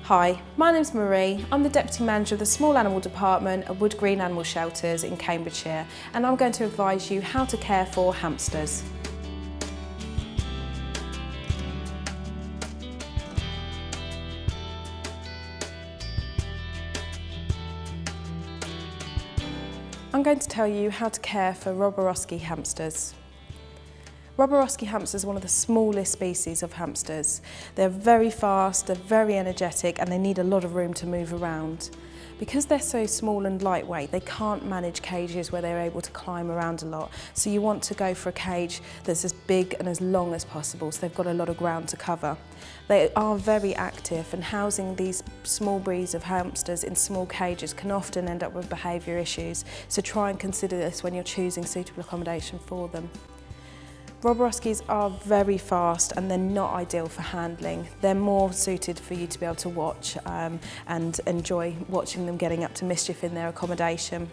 Hi, my name's Marie. I'm the Deputy Manager of the Small Animal Department at Wood Green Animal Shelters in Cambridgeshire, and I'm going to advise you how to care for hamsters. I'm going to tell you how to care for Roborovski hamsters. Roborovski hamsters are one of the smallest species of hamsters. They're very fast, they're very energetic, and they need a lot of room to move around. Because they're so small and lightweight, they can't manage cages where they're able to climb around a lot. So you want to go for a cage that's as big and as long as possible, so they've got a lot of ground to cover. They are very active, and housing these small breeds of hamsters in small cages can often end up with behaviour issues. So try and consider this when you're choosing suitable accommodation for them. Roborovskis are very fast and they're not ideal for handling. They're more suited for you to be able to watch and enjoy watching them getting up to mischief in their accommodation.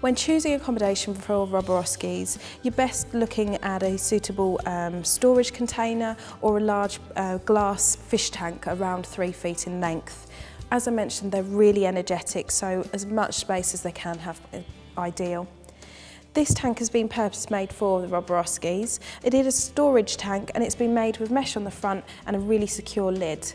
When choosing accommodation for Roborovskis, you're best looking at a suitable storage container or a large glass fish tank around 3 feet in length. As I mentioned, they're really energetic, so as much space as they can have is ideal. This tank has been purpose-made for the Roborovskis. It is a storage tank and it's been made with mesh on the front and a really secure lid.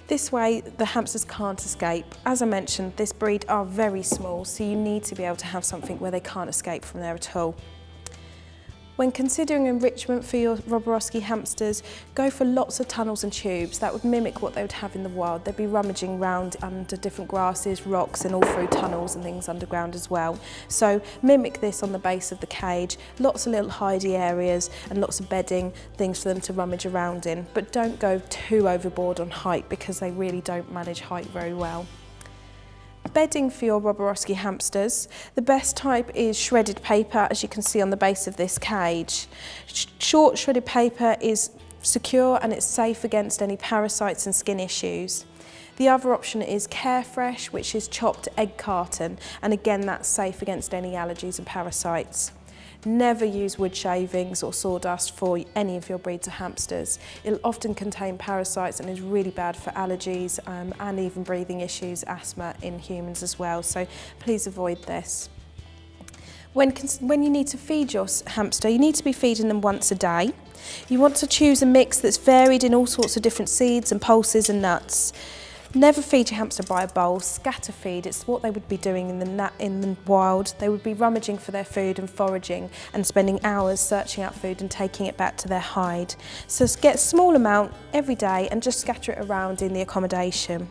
This way the hamsters can't escape. As I mentioned, this breed are very small, so you need to be able to have something where they can't escape from there at all. When considering enrichment for your Roborovski hamsters, go for lots of tunnels and tubes. That would mimic what they would have in the wild. They'd be rummaging around under different grasses, rocks, and all through tunnels and things underground as well. So mimic this on the base of the cage, lots of little hidey areas and lots of bedding, things for them to rummage around in. But don't go too overboard on height because they really don't manage height very well. Bedding for your Roborovski hamsters, the best type is shredded paper, as you can see on the base of this cage. Short shredded paper is secure and it's safe against any parasites and skin issues. The other option is Carefresh, which is chopped egg carton, and again that's safe against any allergies and parasites. Never use wood shavings or sawdust for any of your breeds of hamsters. It'll often contain parasites and is really bad for allergies and even breathing issues, asthma in humans as well, so please avoid this. When you need to feed your hamster, you need to be feeding them once a day. You want to choose a mix that's varied in all sorts of different seeds and pulses and nuts. Never feed your hamster by a bowl, scatter feed. It's what they would be doing in the wild. They would be rummaging for their food and foraging and spending hours searching out food and taking it back to their hide. So get a small amount every day and just scatter it around in the accommodation.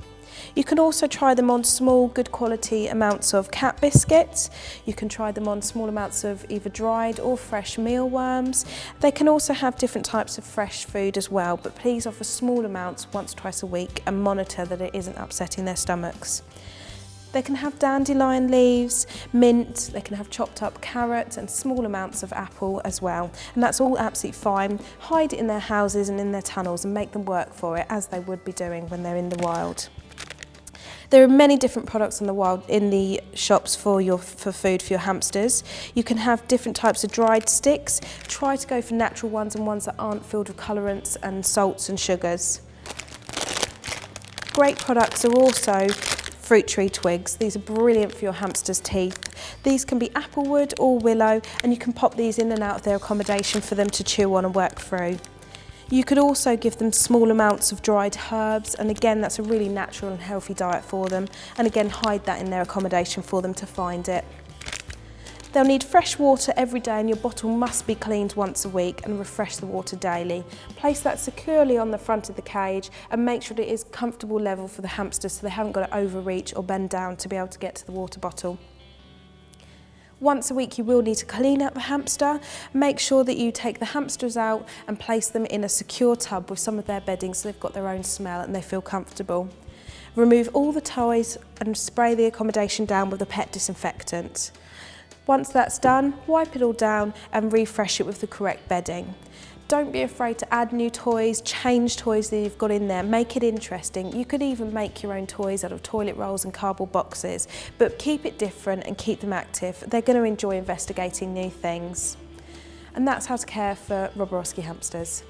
You can also try them on small, good quality amounts of cat biscuits. You can try them on small amounts of either dried or fresh mealworms. They can also have different types of fresh food as well, but please offer small amounts once or twice a week and monitor that it isn't upsetting their stomachs. They can have dandelion leaves, mint, they can have chopped up carrot and small amounts of apple as well. And that's all absolutely fine. Hide it in their houses and in their tunnels and make them work for it as they would be doing when they're in the wild. There are many different products in the shops for food for your hamsters. You can have different types of dried sticks. Try to go for natural ones and ones that aren't filled with colourants and salts and sugars. Great products are also fruit tree twigs. These are brilliant for your hamster's teeth. These can be applewood or willow, and you can pop these in and out of their accommodation for them to chew on and work through. You could also give them small amounts of dried herbs, and again that's a really natural and healthy diet for them, and again hide that in their accommodation for them to find it. They'll need fresh water every day, and your bottle must be cleaned once a week, and refresh the water daily. Place that securely on the front of the cage and make sure that it is comfortable level for the hamsters so they haven't got to overreach or bend down to be able to get to the water bottle. Once a week you will need to clean out the hamster. Make sure that you take the hamsters out and place them in a secure tub with some of their bedding so they've got their own smell and they feel comfortable. Remove all the toys and spray the accommodation down with a pet disinfectant. Once that's done, wipe it all down and refresh it with the correct bedding. Don't be afraid to add new toys, change toys that you've got in there, make it interesting. You could even make your own toys out of toilet rolls and cardboard boxes, but keep it different and keep them active. They're going to enjoy investigating new things. And that's how to care for Roborovski hamsters.